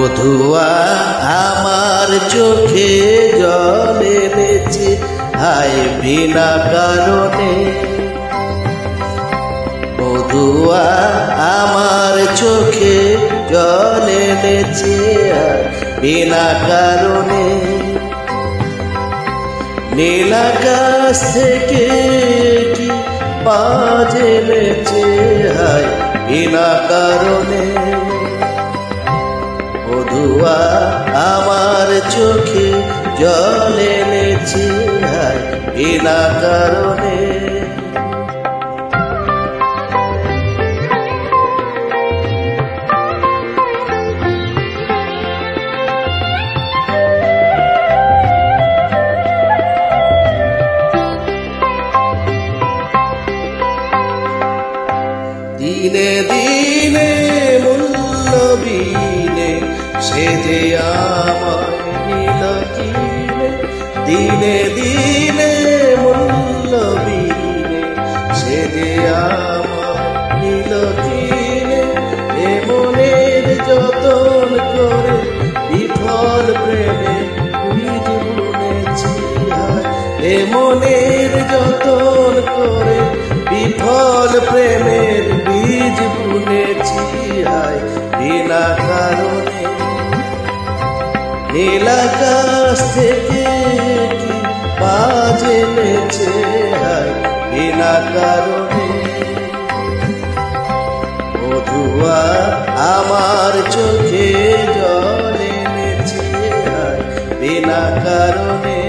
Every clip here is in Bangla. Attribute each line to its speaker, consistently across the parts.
Speaker 1: বধুয়া আমার চোখে জল এনেছে হায় বিনা কারণে। বধুয়া আমার চোখে জল এনেছে বিনা কারণে। নীল আকাশ থেকে কি বাজ এনেছে হায় বিনা কারণে। বধুয়া আমার চোখে জল এনেছে হায় বিনা কারণে। দিনে দিনে মূল্যবিনে সে যে আমায় নিল কিনে। দিনে দিনে মূল্যবিনে সে যে আমায় নিল কিনে। এ মনের যতন করে বিফল প্রেমে বীজ বুনেছি হায়। এ মনের যতন করে বিফল প্রেমের বীজ বুনেছি হায় বিনা কারণে। নীল আকাশ থেকে কি বাজ এনেছে হায় বিনা কারণে। বধুয়া আমার চোখে জল এনেছে হায় বিনা কারণে।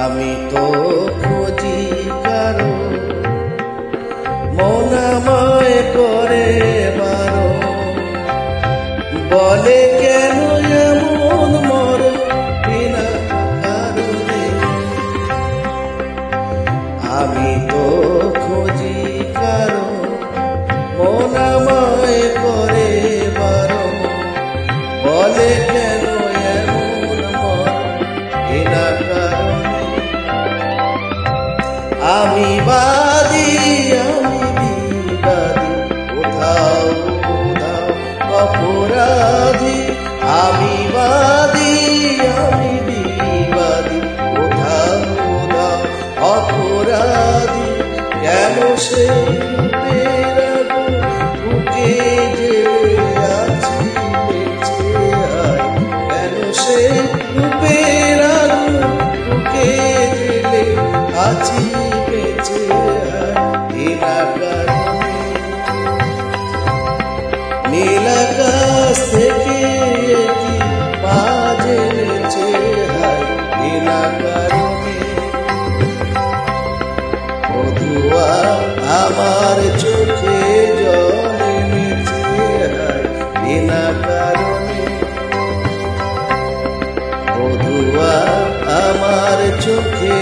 Speaker 1: আমি তো খুঁজি কারো মন আমায় করে বারো। বলে কেন এমন মর বিনা কারণে। আমি তো খুঁজি কারো মন আমায় করে বারো। বলে কেন এমন মর বিনা কারণে। আমি বাদী আমি বিবাদী কোথাও কোথাও অপরাধী। আমি বাদী আমি বিবাদী কোথাও কোথাও অপরাধী। কেন সে বুকে জেলে আছি বেঁচে হায়। কেন সে রূপের আলো বুকে জেলে আছি বেঁচে হায় বিনা কারণে। নীল আকাশ থেকে কি বাজ এনেছে হায় বিনা কারণে। বধুয়া আমার চোখে জল এনেছে হায় বিনা কারণে। বধুয়া আমার চোখে